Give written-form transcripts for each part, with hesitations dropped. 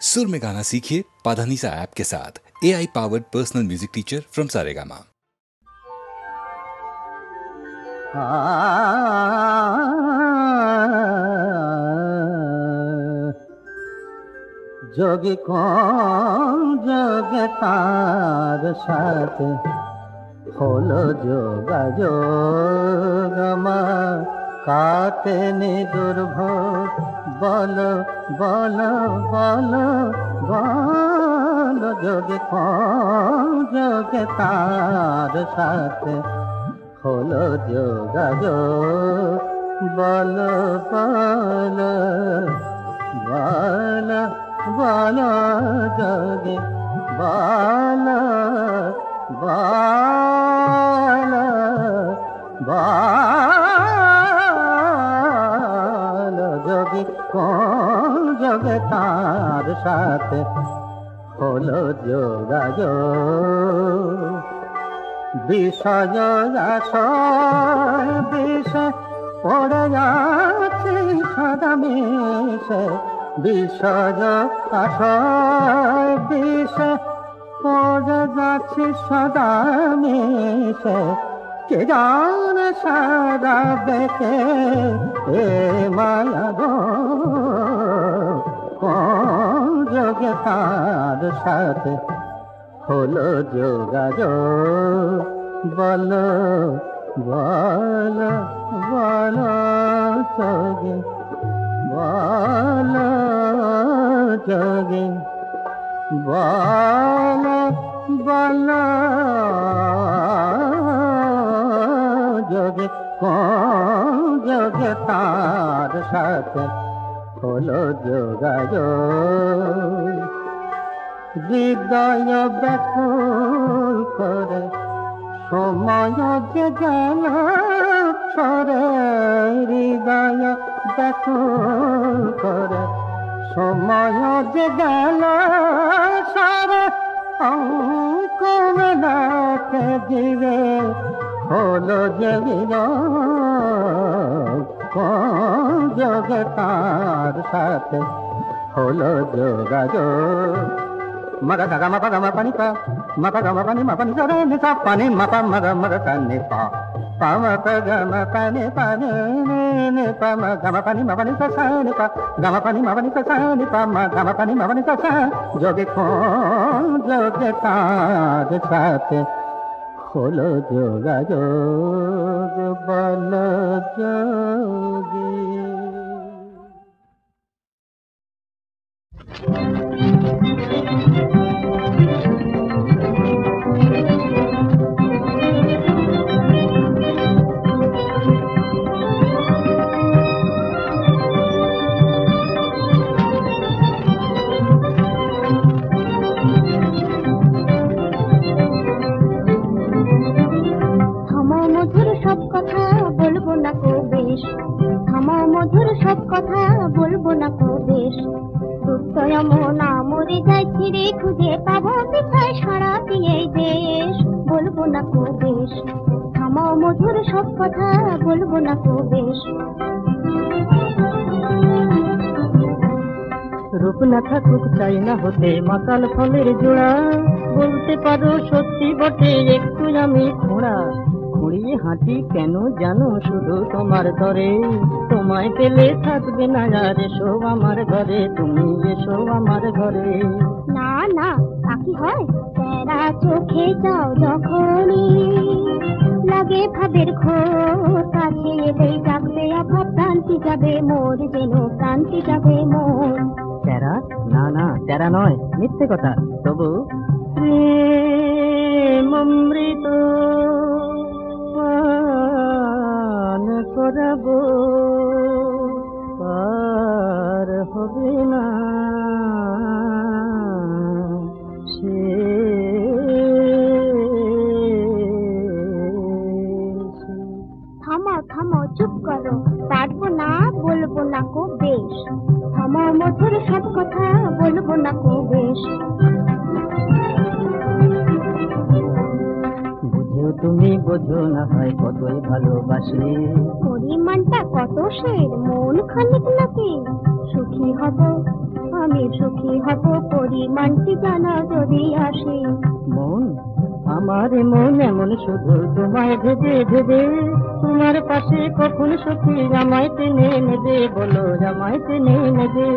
सुर में गाना सीखिए पाधानीसा ऐप के साथ। AI powered personal music teacher from Saregama. যোগী কোন যোগে তার সাথে হলো যোগাযোগ আমার কাটেনি দুর্ভোগ বলো বলো বলো বলো যোগী কোন যোগে তার সাথে হলো যোগাযোগ বলো বলো বলো বলো যোগী বলো বলো বলো যোগী কোন যোগে তার সাথে হলো যোগাযোগ বিষয় আশয় বিষয় পড়ে যাচ্ছে সদা মিশে বিষয় আশয় বিষয় পড়ে যাচ্ছে সদা মিশে কে জানে সারা বেঁকে এ মায়া গো কোন যোগে তার সাথে হলো যোগাযোগ বলো বলো বলো যোগে বলো যোগে বলো বলো যোগে কোন যোগে তার সাথে হলো যোগাযোগ হৃদয় ব্যাকুল করে সময় যে গেল সরে হৃদয় ব্যাকুল করে সময় যে গেল সরে অঙ্ক মেলাতে দিবে হলো যে কোন যোগে তার সাথে হলো যোগাযোগ মগা গা মা গা মা পানি পা মগা গা মা পানি রে নি সা পানি মা পা মগা মগা কানে পা পা মা পা গা মা পানি পানি নে পা মা গা মা পানি সা সা নি পা গা মা পানি সা সা নি পা মা গা মা পানি সা সা যোগে কোন যোগে তার সাথে হলো যোগাযোগ বলো যোগী কথা বলবো না কো বেশ দুঃখয় মনা মরে যায় ছিঁড়ে খুঁজে পাবো পিছায় সারা দিয়ে দেশ বলবো না কো বেশ থামাও মধুর সব কথা বলবো না কো বেশ রূপ না থাকুক চাই না হতে মাতাল ফলের জোড়া বলতে পারো সত্যি বটে একটু আমি খোঁড়া খুঁড়িয়ে হাঁটি কেন জানো শুধু তোমার তরে তোমায় পেলে থাকবে না আর এসো আমার ঘরে তুমি এসো আমার ঘরে না না তা কি হয় তেরা চোখে যাও যখনই লাগে ভাবের ঘোর কাছে এলেই ডাকবে অভাব প্রান্তি যাবে মোর যেন প্রান্তি যাবে মোর তেরা না না তেরা নয় মিথ্যে কথা তবু প্রেম অমৃত পান করাবো পার হবে না সে থামাও থামাও চুপ করো পারবো না বলবো না কো বেশ থামাও মধুর সব কথা বলবো না কো বেশ বুঝেও তুমি বোঝো না হয় কতই ভালোবাসি পরিমাণটা কত সের মন খানিক নাকি সুখী হব আমি সুখী হব পরিমাণটি জানা যদি আসে। মন আমার মন এমন শুধু তোমায় ভেবে ভেবে, তোমার পাশে কখন সখী আমায় টেনে নেবে, বলো আমায় টেনে নেবে।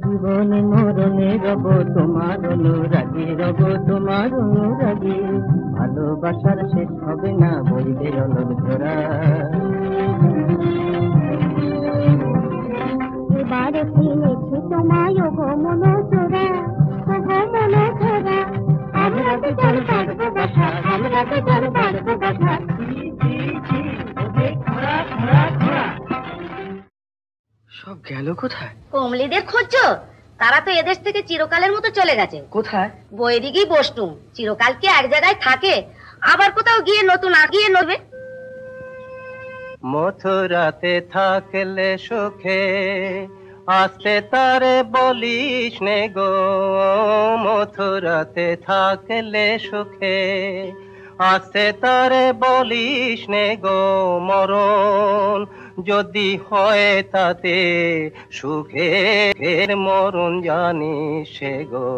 জীবনে মরণে রব তোমার অনুরাগী, রব তোমার অনুরাগী। ভালোবাসার শেষ হবে না, বইবে অলর ধরা। এবারে চিনেছি তোমায় গো মনোজোড়া, গো মনোজোড়া। আমরা দুজন পারবো বাসা, আমরা দুজন পারবো বাসা। সব গেল কোথায়? কমলিদের খুঁজছো? তারা তো এদেশ থেকে চিরকালের মতো চলে গেছে। কোথায়? বইয়েরই গিয়ে বসতুম। চিরকাল কি এক জায়গায় থাকে? আবার কোথাও গিয়ে নতুন আগিয়ে নবে। মথুরাতে থাকলে সুখে, আসতে তারে বলিস নে গো। মথুরাতে থাকলে সুখে, আসতে তারে বলিস নে গো। মরণ যদি হয় তাতে সুখের মরণ জানিস সে গো।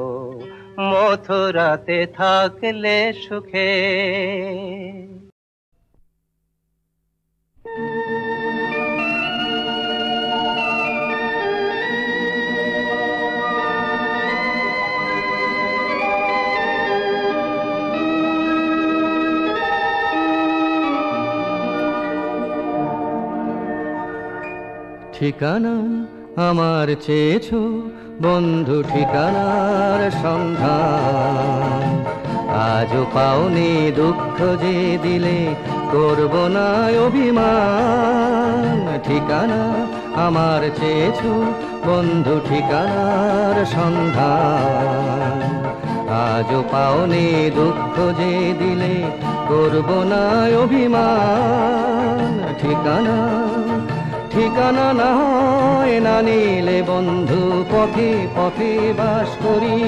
মথুরাতে থাকলে সুখে। ঠিকানা আমার চেয়েছো বন্ধু, ঠিকানার সন্ধান আজও পাওনি। দুঃখ যে দিলে করব না অভিমান। ঠিকানা আমার চেয়েছো বন্ধু, ঠিকানার সন্ধান আজও পাওনি। দুঃখ যে দিলে করব না অভিমান। ঠিকানা ঠিকানা না হয় না নিলে বন্ধু, পথে পথে বাস করি।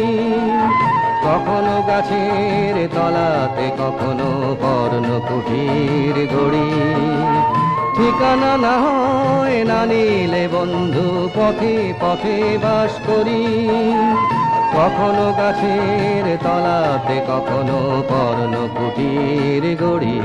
কখনো গাছের তলাতে, কখনো পর্ণকুটির গড়ি। ঠিকানা না হয় না নিলে বন্ধু, পথে পথে বাস করি। কখনো গাছের তলাতে, কখনো পর্ণকুটির গড়ি।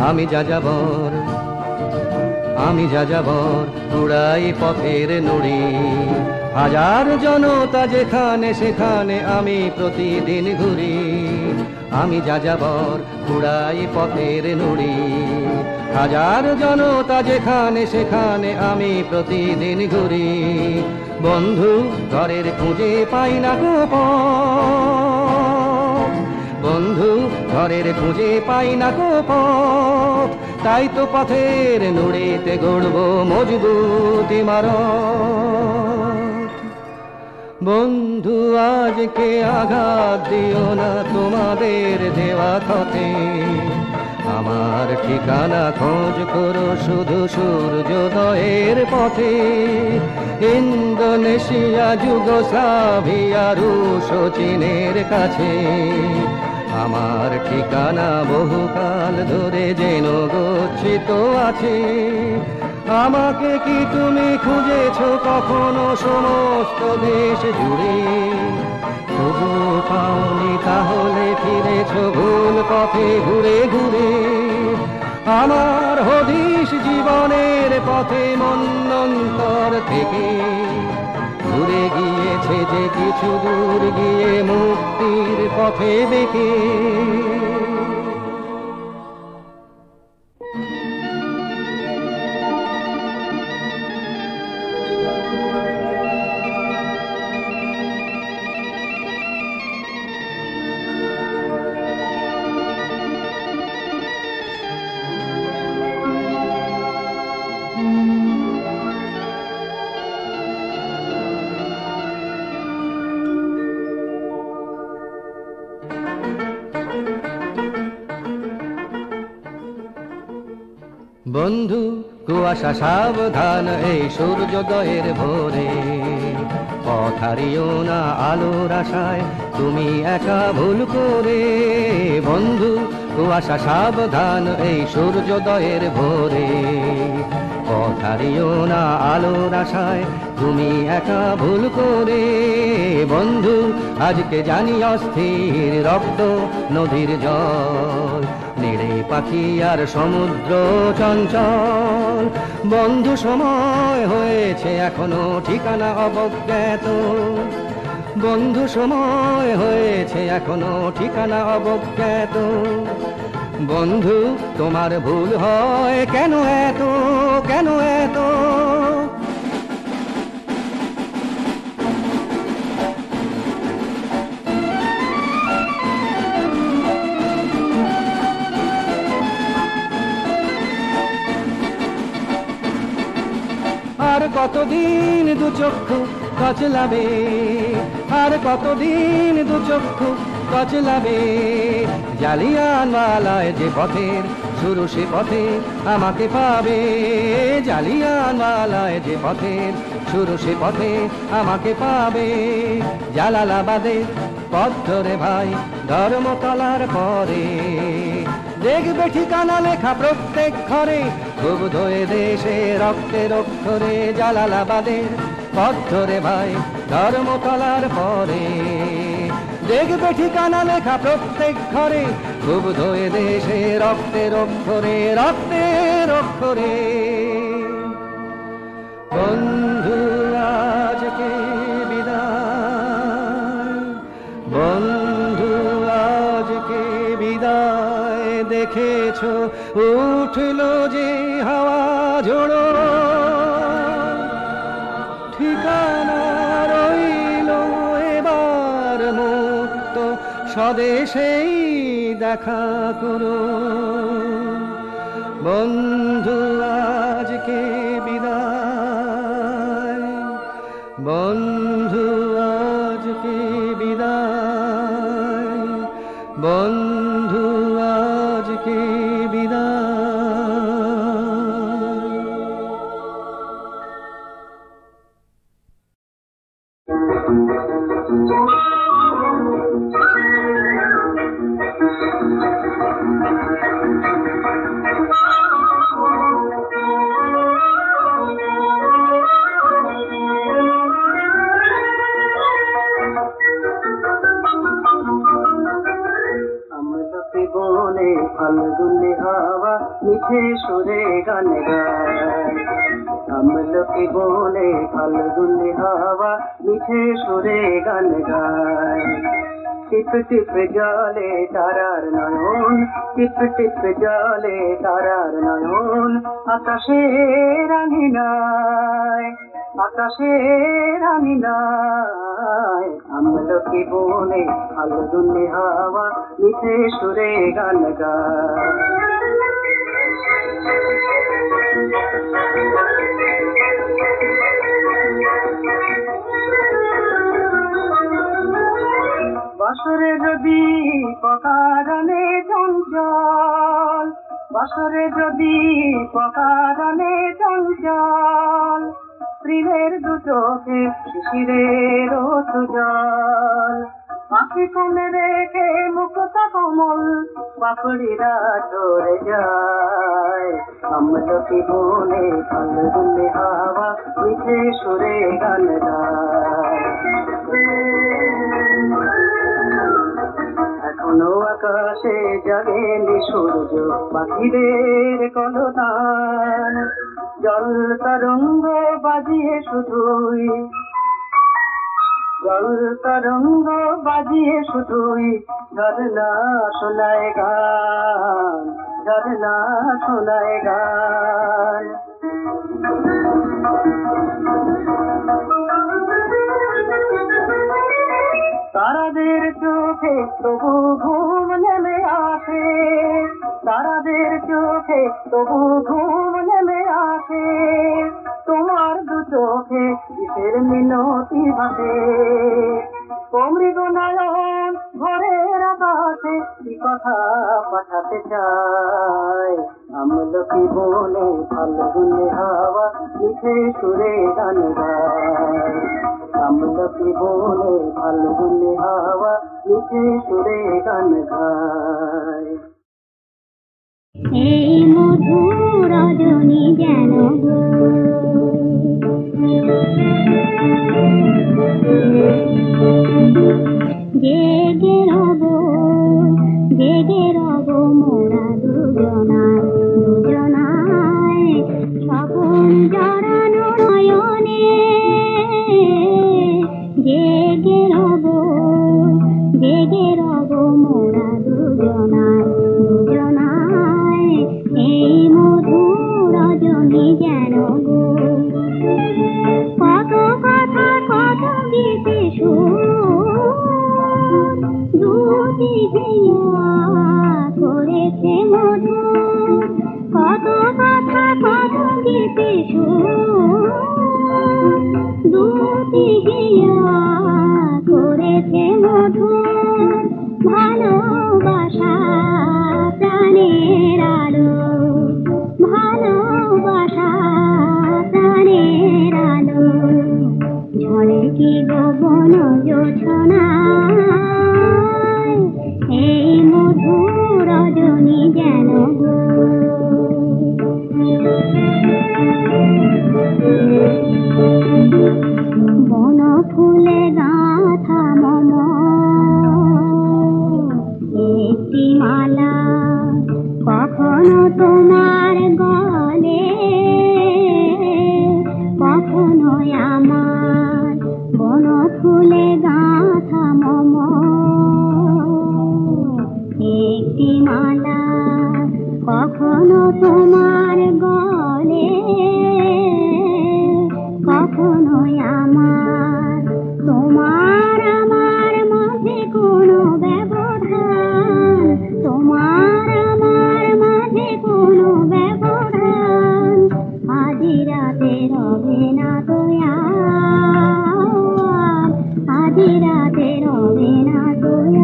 আমি যাযাবর, আমি যাযাবর, উড়াই পথের নুড়ি। হাজার জনতা যেখানে সেখানে আমি প্রতিদিন ঘুরি। আমি যাযাবর, উড়াই পথের নুড়ি। হাজার জনতা যেখানে সেখানে আমি প্রতিদিন ঘুরি। বন্ধু ঘরের খুঁজে পাই না গো পথ, বন্ধু ঘরের খুঁজে পাই না গো পথ। তাই তো পথের নুড়িতে গড়ব মজবুত ইমারত। বন্ধু আজকে আঘাত দিও না তোমাদের দেওয়া ক্ষতে। আমার ঠিকানা খোঁজ করো শুধু সূর্যোদয়ের পথে। ইন্দোনেশিয়া, যুগোস্লাভিয়া, রুশ ও চীনের কাছে। আমার ঠিকানা বহুকাল ধরে যেন গচ্ছিত আছে। আমাকে কি তুমি খুঁজেছো কখনো সমস্ত দেশ জুড়ে? তবু পাওনি, তাহলে ফিরেছো ভুল পথে ঘুরে ঘুরে। আমার হদিশ জীবনের পথে মন্বন্তর থেকে ঘুরে গিয়েছে যে কিছু দূর গিয়ে মুক্তির পথে বেঁকে। বন্ধু কুয়াশা সাবধান এই সূর্যোদয়ের ভোরে, পথ হারিও না আলোর আশায় তুমি একা ভুল করে। বন্ধু কুয়াশা সাবধান এই সূর্যোদয়ের ভোরে, পথ হারিও না আলোর আশায় তুমি একা ভুল করে। বন্ধু আজকে জানি অস্থির রক্ত নদীর জল, নিড়ে পাখি আর সমুদ্র চঞ্চল। বন্ধু সময় হয়েছে এখনো ঠিকানা অবজ্ঞাত, বন্ধু সময় হয়েছে এখনো ঠিকানা অবজ্ঞাত। বন্ধু তোমার ভুল হয় কেন এত, কেন এত? আর কতদিন দু চক্ষু কচলাবে, আর কতদিন দু চক্ষু কচলাবে। জালিয়ানওয়ালায় যে পথের শুরু সে পথে আমাকে পাবে, জালিয়ানওয়ালায় যে পথের শুরু সে পথে আমাকে পাবে। জালালাবাদের পথ ধরে ভাই ধর্মতলার পরে, দেখবে ঠিকানা লেখা প্রত্যেক ঘরে, ক্ষুব্ধ এ দেশে রক্তের অক্ষরে। জালালাবাদের পথ ধরে ভাই ধর্মতলার পরে, দেখবে ঠিকানা লেখা প্রত্যেক ঘরে, ক্ষুব্ধ এ দেশে রক্তের অক্ষরে, রক্তের অক্ষরে। বন্ধু আজকে বিদায়, বন্ধু আজকে বিদায়। দেখেছো উঠল যে হাওয়া ঝোড়ো, ঠিকানা রইল এবার মুক্ত স্বদেশেই দেখা করো। বন্ধু আজকে বিদায়, বন্ধু আজকে বিদায়, বন্ধু আজকে বিদায়। বনে ফাল্গুনে হাওয়া মিঠে সুরে গান গায়, আমলকি বনে ফাল্গুনে হাওয়া মিঠে সুরে গান গায়। টিপ টিপ জলে তারার নয়ন, টিপ টিপ জলে তারার নয়ন, আকাশের আঙিনায়, আকাশের আঙিনায়। আমলকি বনে ফাল্গুনে হাওয়া মিঠে সুরে গান গায়। বাসরে যদি পকারণে চঞ্চল, বাসরে যদি পকারণে চঞ্চল, প্রিয়ের দু চোখে শিশিরের সুজল। পাখি কোলে রেখে মুক্তা কমল পাপড়িরা চড়ে যায়। আমলকি বনে ফাল্গুনে হাওয়া মিঠে সুরে গান গায়। এখনো আকাশে জাগেনি সূর্য, পাখিদের কলতান, জল তরঙ্গ বাজিয়ে শুধুই, জল তরঙ্গ বাজিয়ে শুধুই, ঝরনা শোনায় গান, ঝরনা শোনায় গান। তারাদের চোখে তবু ঘুম নেমে আসে, তারাদের চোখে তবু ঘুম নেমে আসে। তোমার দু চোখে কিসের মিনতি ভাসে, অমৃত নয়ন ভরে রাখে বাতাসে কি কথা পাঠাতে চায় আমলকি বনে ফাল্গুনে হাওয়া মিঠে সুরে গান গায় আমলকি বনে ফাল্গুনে হাওয়া মিঠে সুরে গান গায় এই মধুর রজনী যেন জেগে রব মোরা দুজনায় স্বপন জড়ানো নয়নে জেগে রব মোরা দুজনায় এই মধুর রজনী যেন কত কথা কত গীতে দুটি হিয়া করেছে মধুর কত কথা কত গীতে দুটি হিয়া করেছে মধুর ভালোবাসা প্রাণের আলো ভালোবাসা প্রাণের আলো ঝরে কি গোপন জোছনায় এই মধুর রজনী যেন বন ফুলে গাঁথা মম একটি মালা কখনো তোমার গলে কখনো আমার বন ফুলে গাঁথা মম একটি মালা কখনো তোমার গলে কখনো আমার তোমার আমার মাঝে কোনো ব্যবধান তোমার আমার মাঝে কোনো ব্যবধান আদি রাতে রবে না দয়াল আদি রাতে রবে না দয়াল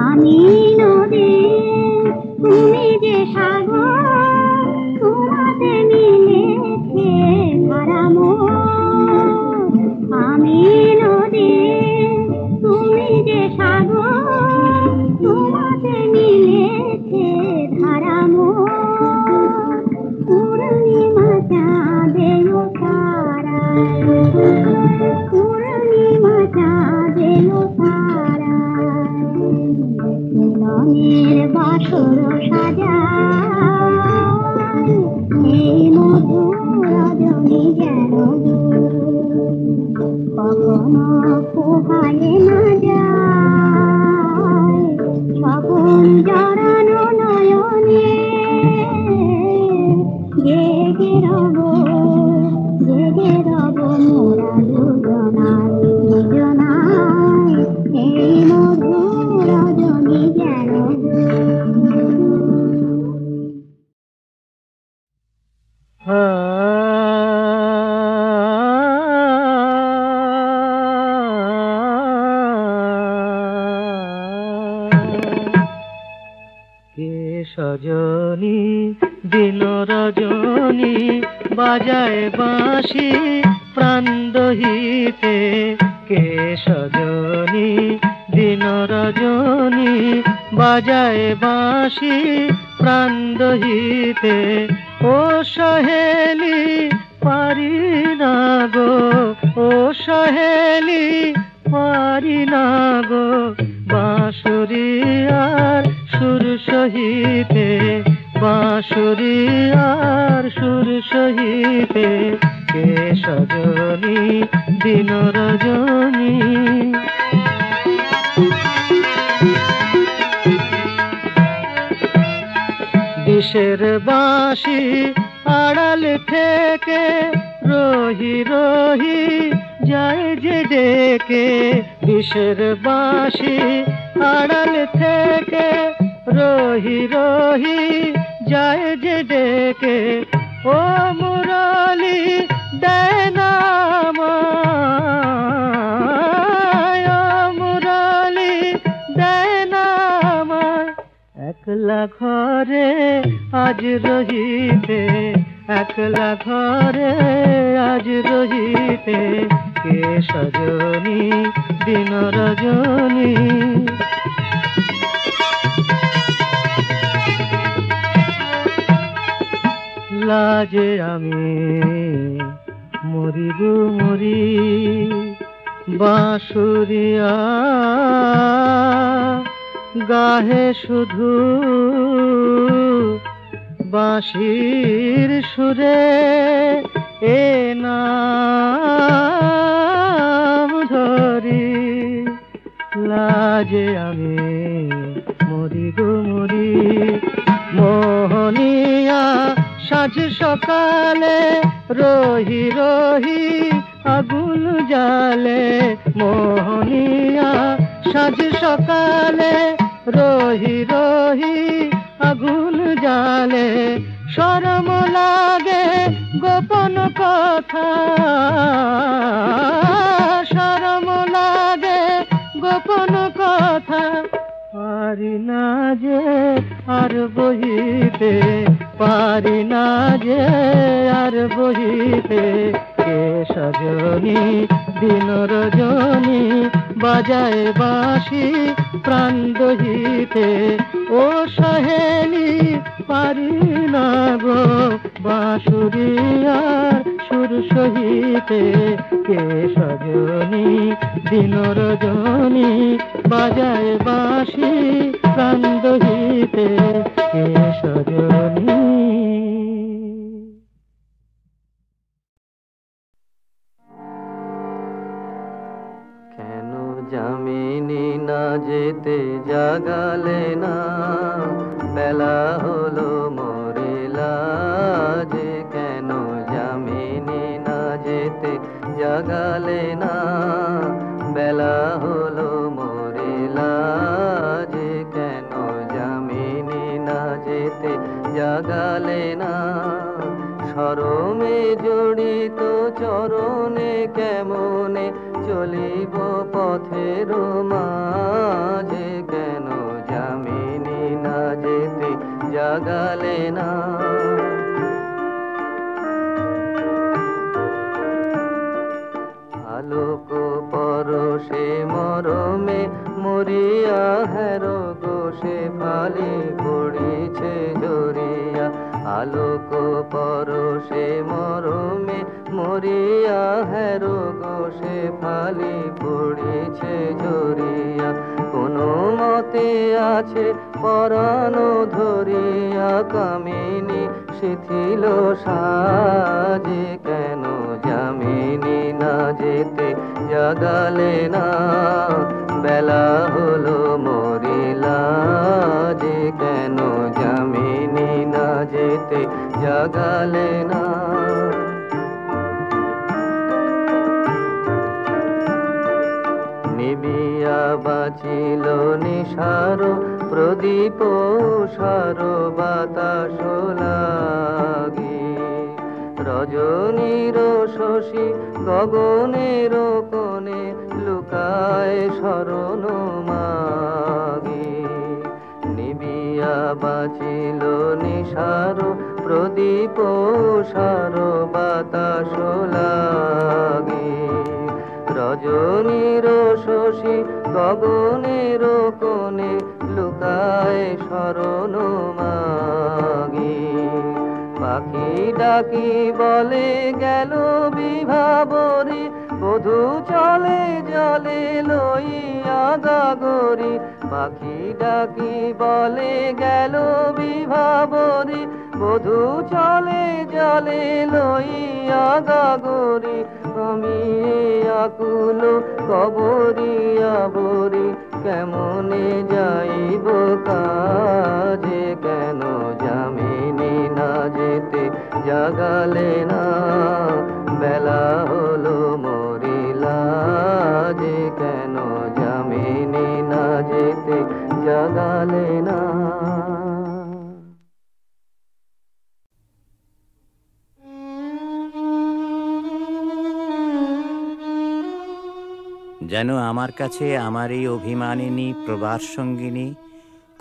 আমি নদী তুমি যে সাগর তোমাতে মিলেছে ধারা মোর আমি নদী তুমি যে সাগর তোমাতে মিলেছে ধারা মোর পূর্ণিমা চাঁদে তারা পূর্ণিমা চাঁদে তারা মিলনের বাসর সাজায় এই মধুর রজনী যেন কখনো পোহায় না যায় স্বপন জড়ানো নয়নে জেগে রব মোরা দুজনায় এই মধুর রজনী যেন কে সজনী দিন রজনী বাজায় বাঁশি প্রাণ দহিতে কে সজনী দিন রজনী বাজায় বাঁশি প্রাণ দহিতে ও সহেলি পারি না গো ও সহেলি পারি না গো বাঁশুরি আর সুর সহিতে বাঁশুরি আর সুর সহিতে কে সজনী দিন রজনী বিষের বাঁশি আড়াল থেকে রহি রহি যায় যে ডেকে বিষের বাঁশি আড়াল থেকে রহি রহি যায় যে ডেকে ও মুরলি দেয় না আমায় ও মুরলি একলা ঘরে আজ রহিতে, একলা ঘরে আজ রহিতে, কে সজনী দিন রজনী। লাজে আমি মরি গো মরি, বাঁশুরিয়া গাহে শুধু বাঁশির সুরে এ নাম ধরি। লাজে আমি মরি গো মরি, মোহনিয়া সাজ সকালে রহি রহি আগুন জালে, মোহনিয়া সাজ সকালে রহি রহি আগুন জালে। শরম লাগে গোপন কথা, শরম লাগে গোপন কথা, পারি না যে আর বহিতে, পারি না যে আর বহিতে, কে সজনী দিন রজনী বাজায় বাঁশি প্রাণ দহিতে। ও সহেলি পারি না গো বাঁশুরিয়ার সুর সহিতে, কে সজনী দিন রজনী বাজায় বাঁশি প্রাণ দহিতে, কে সজনী। কেন যামিনী না যেতে জাগালে না, বেলা হলো মরিলা যে, কেন যামিনী না যেতে জাগালে না, বেলা হলো মরিলা যে, কেন যামিনী না যেতে জাগালে না। শরমে জড়িত চরণে কেমনে চলিব পথের মাঝে, কেন যামিনী না যেতে জাগালে না। আলোক পরশে মরমে মরিয়া হের গোসে ফালি পড়িছে জরিয়া, আলোক পরশে মরমে মরিয়া হের গোসে ফালি পড়িছে জরিয়া। কোনো মতে আছে পরাণ ধরিয়া কামিনী শিথিল সাজে, কেন যামিনী না যেতে জাগালে না, বেলা হলো মরিলা যে, কেন যামিনী না যেতে জাগালে না। নিবিয়া বাঁচিল নিশার প্রদীপ সার বাতাস লাগি, রজনীর শশী গগনের কোণে লুকায় শরণ মাগি। নিবিয়া বাঁচিল নিশার প্রদীপ সার বাতাস লাগি, রজনীর শশী গগনের কোণে লুকায় শরণ মাগি। পাখি ডাকি বলে গেল বিভাবরী, বধূ চলে জলে লইয়া গাগরি। পাখি ডাকি বলে গেল বিভাবরী, বধূ চলে জলে লইয়া গাগরি। আমি আকুল কবরিয়া বরি, কেমনে যাইব কাজে, কেন যামিনী না যেতে জাগালে না, বেলা হলো মরিলা যে, কেন যামিনী না যেতে জাগালে না। যেন আমার কাছে আমার এই অভিমানিনী প্রবাস সঙ্গিনী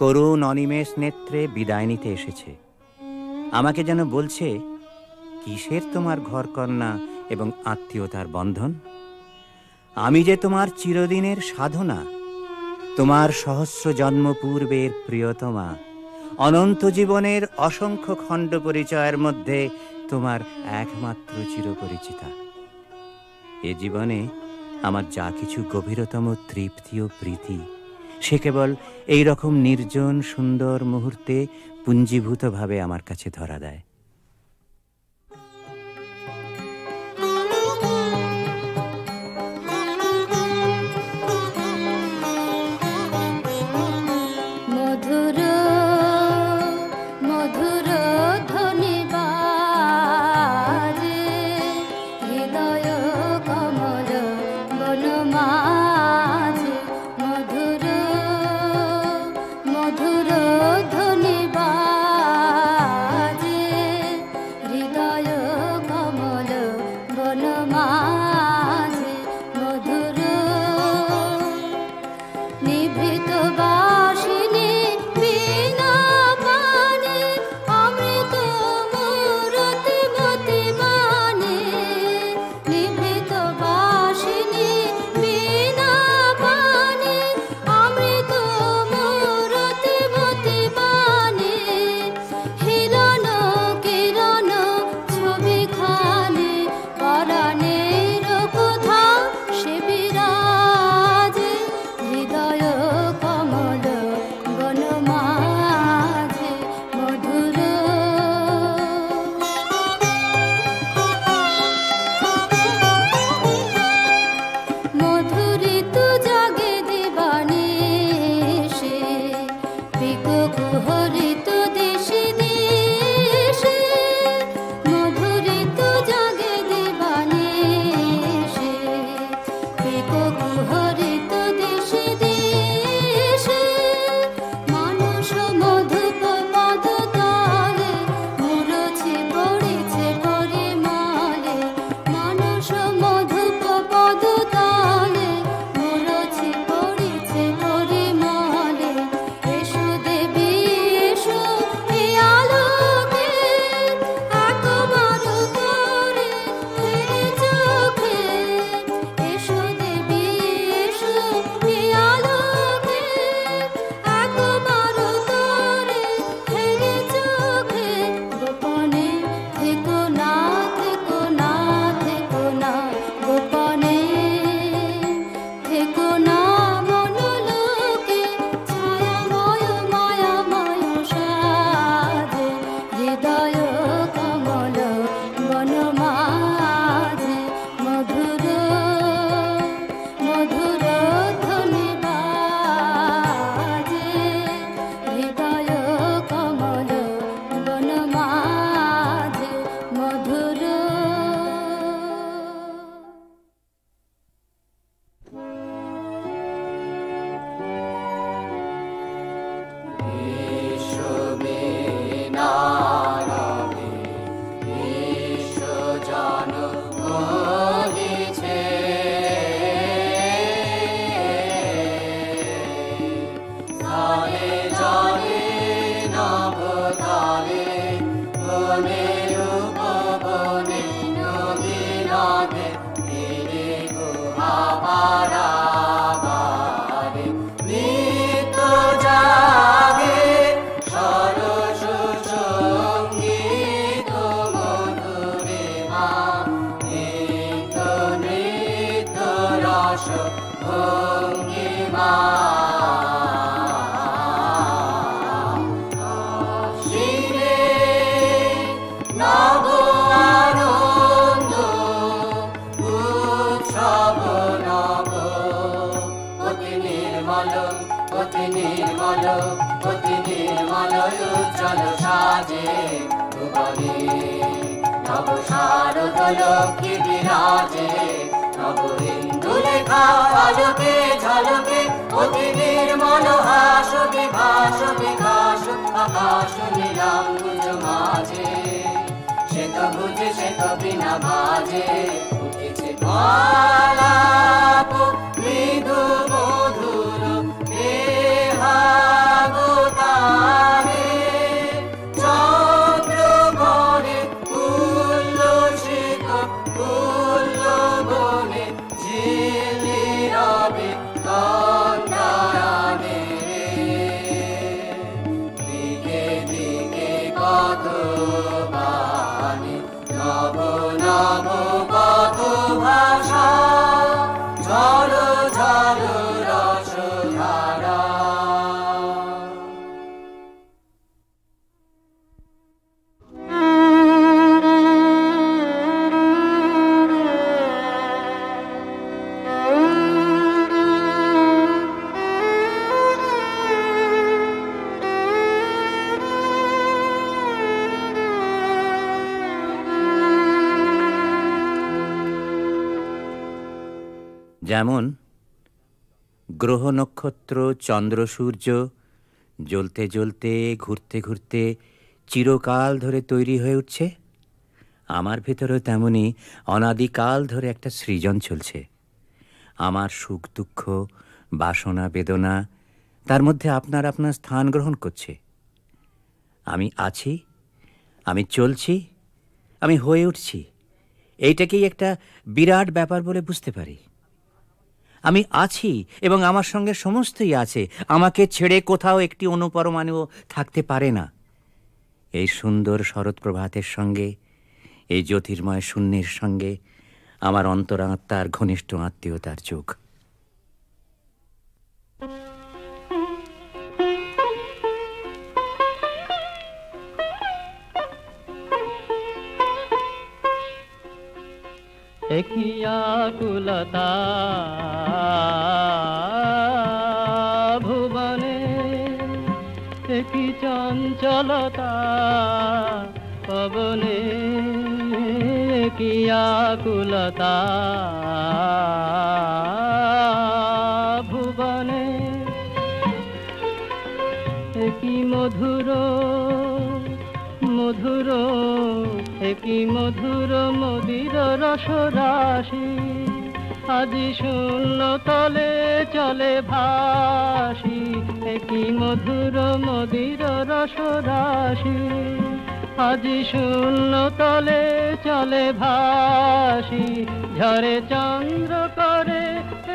করুণ অনিমেষ নেত্রে বিদায় নিতে এসেছে। আমাকে যেন বলছে, কিসের তোমার ঘরকন্যা এবং আত্মীয়তার বন্ধন? আমি যে তোমার চিরদিনের সাধনা, তোমার সহস্র জন্ম পূর্বের প্রিয়তমা, অনন্ত জীবনের অসংখ্য খণ্ড পরিচয়ের মধ্যে তোমার একমাত্র চিরপরিচিতা। এ জীবনে আমার যা কিছু গভীরতম তৃপ্তি ও প্রীতি, সে কেবল এই রকম নির্জন সুন্দর মুহূর্তে পুঞ্জীভূতভাবে আমার কাছে ধরা দেয়। মৃদু মধুর দেহাগত যেমন গ্রহ নক্ষত্র চন্দ্র সূর্য জ্বলতে জ্বলতে ঘুরতে ঘুরতে চিরকাল ধরে তৈরি হয়ে উঠছে, আমার ভেতরেও তেমনি অনাদিকাল ধরে একটা সৃজন চলছে। আমার সুখ দুঃখ বাসনা বেদনা তার মধ্যে আপনার আপনার স্থান গ্রহণ করছে। আমি আছি, আমি চলছি, আমি হয়ে উঠছি, এইটাকেই একটা বিরাট ব্যাপার বলে বুঝতে পারি। আমি আছি এবং আমার সঙ্গে সমস্তই আছে, আমাকে ছেড়ে কোথাও একটি অনুপরমাণুও থাকতে পারে না। এই সুন্দর শরৎ প্রভাতের সঙ্গে, এই জ্যোতির্ময় শূন্যের সঙ্গে আমার অন্তরাত্মার ঘনিষ্ঠ আত্মীয়তার যোগ। একই আকুলতা ভুবনে, একই চঞ্চলতা পবনে, একই আকুলতা ভুবনে, একই মধুর মধুর, একই মধুর মদির রসরাশি, আজি শূন্য তলে চলে ভাসি। একই মধুর মদির রসরাশি, আজি শূন্য তলে চলে ভাসি। ঝরে চন্দ্র করে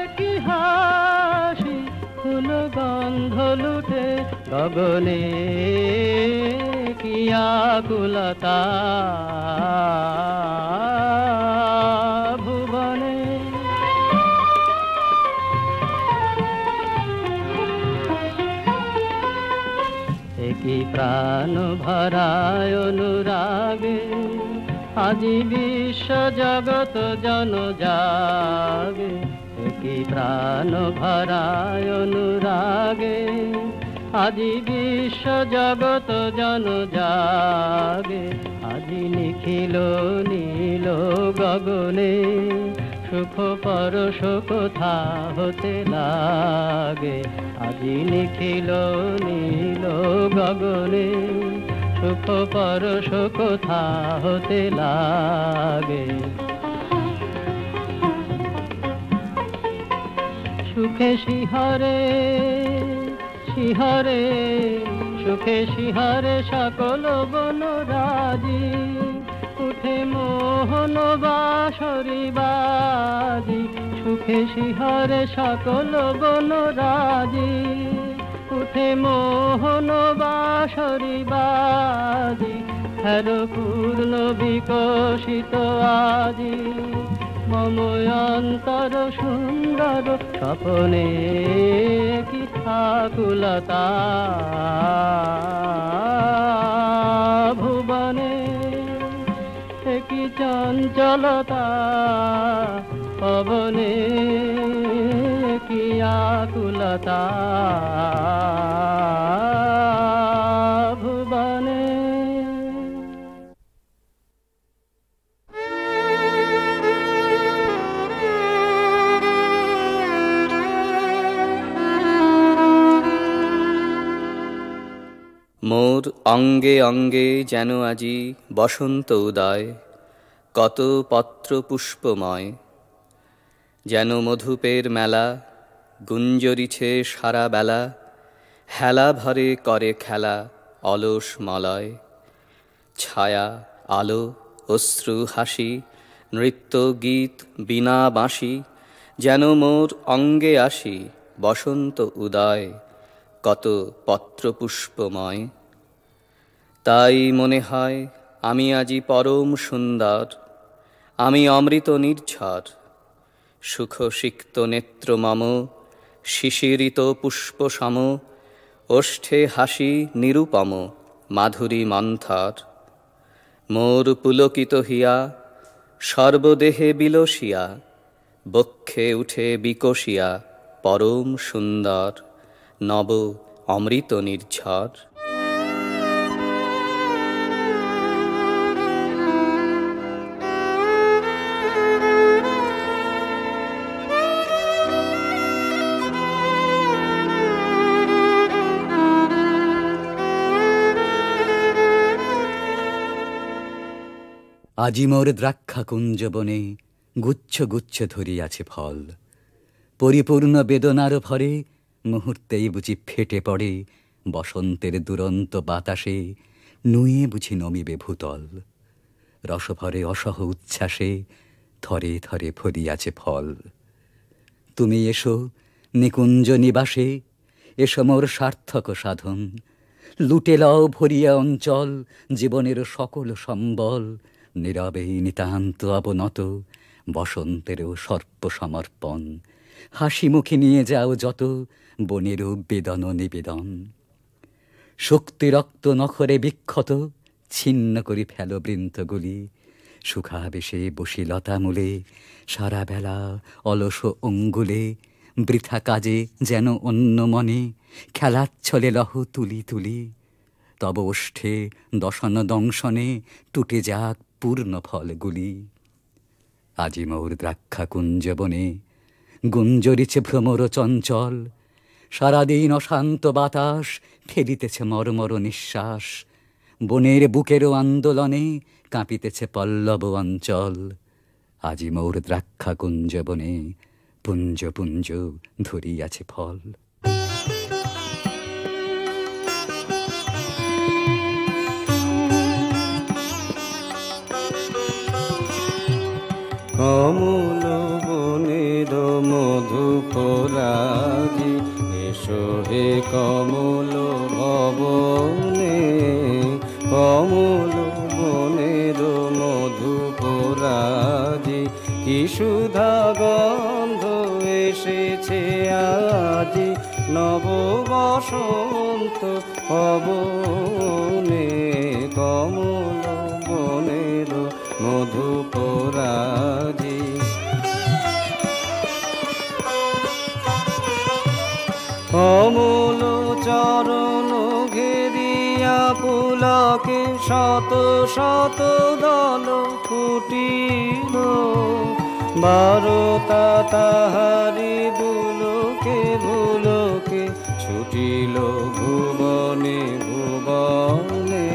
একই হাসি, ফুল গন্ধ লুটে গগনে, কি আকুলতা ভুবনে। একই প্রাণ ভরায় অনুরাগে, আজি বিশ্ব জগত জন জাগে। একই প্রাণ ভরায় অনুরাগে, আজি বিশ্ব জগত জন জাগে। আজি নিখিল নীল গগনে, সুখ পরশ কোথা হতে লাগে। আজি নিখিল নীল গগনে, সুখ পরশ কোথা হতে লাগে। সুখে শিহরে শিহরে, সুখে শিহরে সকল বনরাজি। উঠে মোহন বাঁশরি বাজি, সুখে শিহরে সকল বনরাজি। উঠে মোহন বাঁশরি বাজি, হের পূর্ণ বিকশিত আজি। মম অন্তর সুন্দর স্বপনে, কি আকুলতা ভুবনে। কি চঞ্চলতা পবনে, কি আকুলতা ভুবনে। মোর অঙ্গে অঙ্গে যেন আজি বসন্ত উদয়, কত পত্র পুষ্পময়। যেন মধুপের মেলা গুঞ্জরিছে সারা বেলা, হেলা ভরে করে খেলা অলস মলয়। ছায়া আলো অশ্রু হাসি, নৃত্য গীত বীণা বাঁশি, যেন মোর অঙ্গে আসি বসন্ত উদয়, কত পত্র পুষ্পময়। তাই মনে হয় আমি আজি পরম সুন্দর, আমি অমৃত নির্ঝর, সুখ সিক্ত নেত্র মম, শিশিরিত পুষ্প সম, ওষ্ঠে হাসি নিরুপম, মাধুরী মন্থর। মোর পুলকিত হিয়া, সর্বদেহে বিলসিয়া, বক্ষে উঠে বিকশিয়া, পরম সুন্দর, নব অমৃত নির্ঝর। আজি মোর দ্রাক্ষা কুঞ্জ বনে গুচ্ছ গুচ্ছ ধরিয়াছে ফল, পরিপূর্ণ বেদনার ভরে মুহূর্তেই বুঝি ফেটে পড়ে বসন্তের দুরন্ত বাতাসে, নুয়ে বুঝি নমিবে ভূতল। রসভরে অসহ উচ্ছ্বাসে থরে থরে ফরিয়াছে ফল। তুমি এসো নিকুঞ্জ নিবাসে, এসো মোর সার্থক সাধন, লুটে লও ভরিয়া অঞ্চল জীবনের সকল সম্বল। নীরবে নিতান্ত অবনত বসন্তেরও সর্প সমর্পণ, হাসি মুখে নিয়ে যাও যত বনেরও বেদন নিবেদন। শক্তি রক্ত নখরে বিক্ষত ছিন্ন করি ফেল বৃন্তগুলি, সুখাবেশে বসি লতা মূলে সারা বেলা অলস অঙ্গুলে। বৃথা কাজে যেন অন্য মনে খেলাচ্ছলে লহ তুলি তুলি, তব ওষ্ঠে দশন দংশনে টুটে যাক পূর্ণ ফলগুলি। আজি মোর দ্রাক্ষা কুঞ্জ বনে গুঞ্জরিছে ভ্রমর চঞ্চল, সারাদিন অশান্ত বাতাস ফেলিতেছে মর্মর নিঃশ্বাস। বনের বুকেরও আন্দোলনে কাঁপিতেছে পল্লব অঞ্চল। আজি মোর দ্রাক্ষা কুঞ্জ বনে পুঞ্জ পুঞ্জ ধরিয়াছে ফল। কমল বনের মধুপরাজি, এসো হে কমল ভবনে। কমল বনের মধুপরাজি, কি সুধা গন্ধ এসেছে আজি নব বসন্ত পবনে। কমল বনের মধুপরাজি, কমল চরণ ঘেরিয়া পুলকে শত শত দল ফুটিল। বারতা তাহারি বুলকে বুলকে ছুটিল ভুবনে ভুবনে।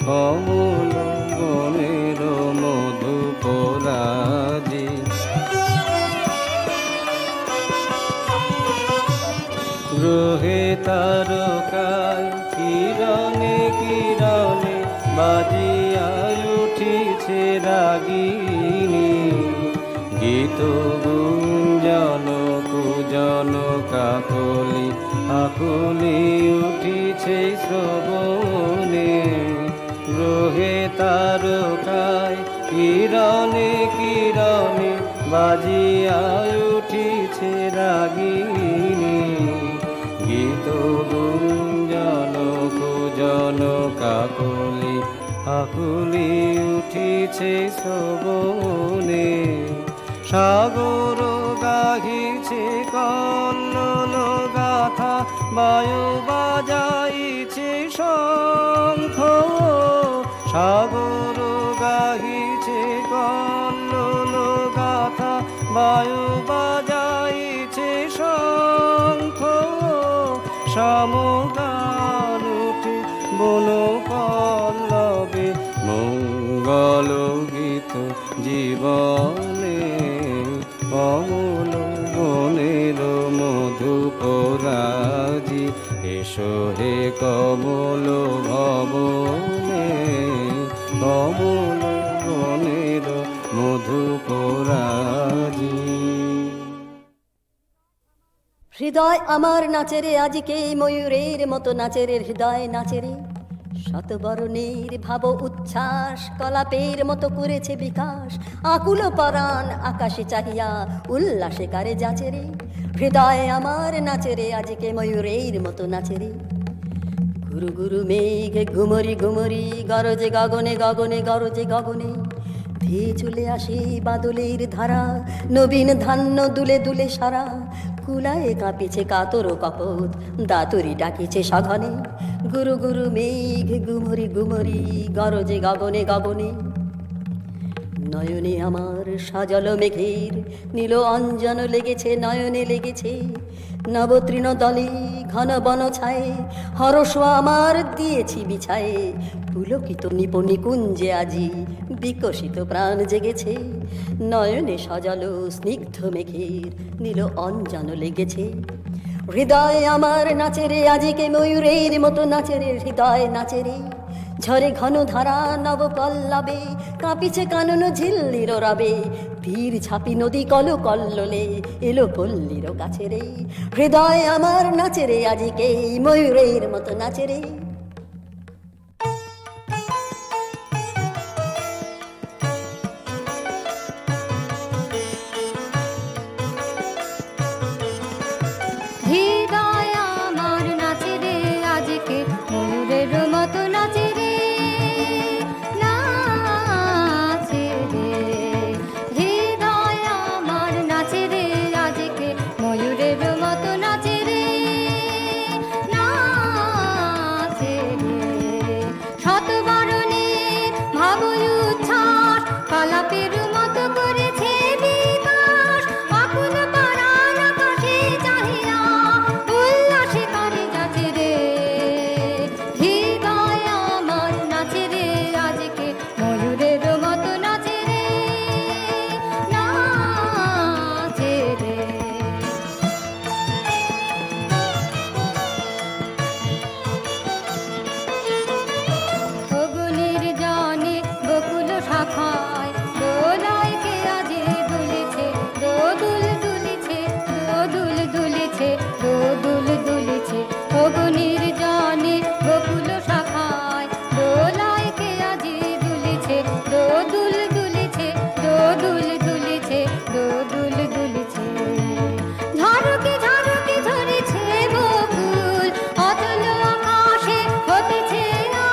কমল বনের মধুপরাজি, গ্রহে তারকায় কিরণে কিরণে বাজিয়া উঠিছে রাগিনী। গীত গুঞ্জন কুজন কাকলি আকুলি উঠিছে শ্রবণে। গ্রহে তারকায় কিরণে কিরণে বাজিয়া উঠিছে রাগিনী। গীত গুঞ্জন কুজন কাকলি আকুলি উঠিছে শ্রবণে। সাগর গাহিছে কল্লোল গাথা, বায়ু বাজাইছে শঙ্খ। সাগর গাহিছে কল্লোল গাথা, বায়ু বাজাইছে শঙ্খ। সমগান উঠে বন পল্লবে, মঙ্গল গীত জীবনে। কমল বনের মধুপরাজি, এসো হে কমল ভবনে। কমল বনের মধুপরাজি। হৃদয় আমার নাচেরে আজকে ময়ূরের মতো নাচেরে, হৃদয় নাচেরে। শতবরণের ভাব উচ্ছ্বাস কলাপের মতো করেছে বিকাশ, আকুল পরাণ আকাশে চাহিয়া উল্লাসে কারে যাচে রে, হৃদয় আমার নাচে রে আজকে ময়ূরের মতো নাচে রে। গুরু গুরু মেঘ ঘুমরি ঘুমরি গরজে গগনে গগনে গরজে গগনে, ধেয়ে চলে আসে বাদলের ধারা, নবীন ধান্য দুলে দুলে সারা, কুলায় কাঁপিছে কাতর কপত, দাতুরি ডাকিছে সঘনে। গুরু গুরু মেঘ গুমরি গুমরি গরজে গগনে গগনে, নয়নে আমার সাজল মেঘের নীল অঞ্জন লেগেছে, নয়নে লেগেছে নবতৃণ দলে ঘন বন ছায়ে, হরস আমার দিয়েছি বিছায়ে, পুলকিত নিপনি কুঞ্জে আজি বিকশিত প্রাণ জেগেছে, নয়নে সাজালো স্নিগ্ধ মেঘের নীল অঞ্জন লেগেছে। হৃদয় আমার নাচে রে আজকে ময়ূরের মতো নাচে রে, হৃদয় নাচে রে ঝরে ঘন ধারা নব পল্লবে, কাঁপিছে কানন ঝিল্লির রবে, তীর ছাপি নদী কল কল্লোলে এলো পল্লীর কাছে রে, হৃদয় আমার নাচে রে আজকে ময়ূরের মতো নাচে রে। হৃদয় আমার নাচে রে আজকে ময়ূরের মতো নাচে রে, নাচে রে। হৃদয় আমার নাচে রে আজকে ময়ূরের মতো নাচে রে, নাচে রে। শতবরণের ভাব উচ্ছ্বাস কলাপের মতো করেছে বিকাশ, আকুল পরাণ আকাশে চাহিয়া উল্লাসে কারে যাচে রে, হৃদয় আমার নাচে রে আজকে ময়ূরের মতো নাচে রে, নাচে রে। অগ্নির জানে বকুল শাখায় দোলায় কে আজি দুলেছে, দোদুল দুলেছে, দোদুল দুলেছে, দোদুল দুলেছে। অগ্নির জানে বকুল শাখায় দোলায় কে আজি দুলেছে, দোদুল দুলেছে, দোদুল দুলেছে, দোদুল দুলেছে। ঝাড়ুকে ঝাড়ুকে ধরেছে বকুল অতল আকাশে হতেছে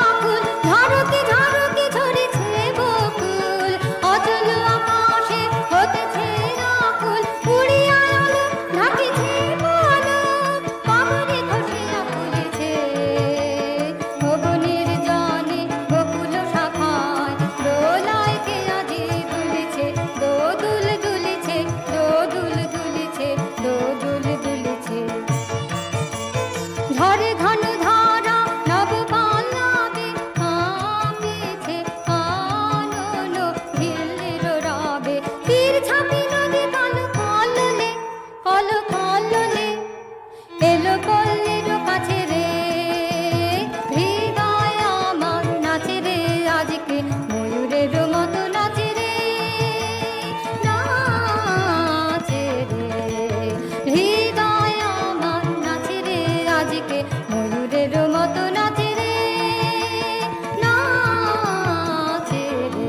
আকুল, ঝাড়ুকে ঝাড়ুকে ধরেছে বকুল অতল আকাশে হতেছে আকুল, উড়িয়া আলো ঢাকিছে পলক পাগলে খসিয়া ফুলেছে। অগ্নির জানে বকুল শাখায় দোলায় কে আজি দুলেছে, দোদুল দুলেছে, দোদুল দুলেছে, দোদুল দুলেছে। ঝরে ঘন ধারা নব পল্লবে কাঁপিছে কানন ঝিল্লির রবে, তীর ছাপি নদী কল কল্লোলে কল কল্লোলে এলো পল্লীর কাছে রে, হৃদয় আমার নাচে রে আজকে ময়ূরের মতো নাচে রে, নাচে রে। হৃদয় আমার নাচে রে আজকে ময়ূরের মতো নাচে রে, নাচে রে।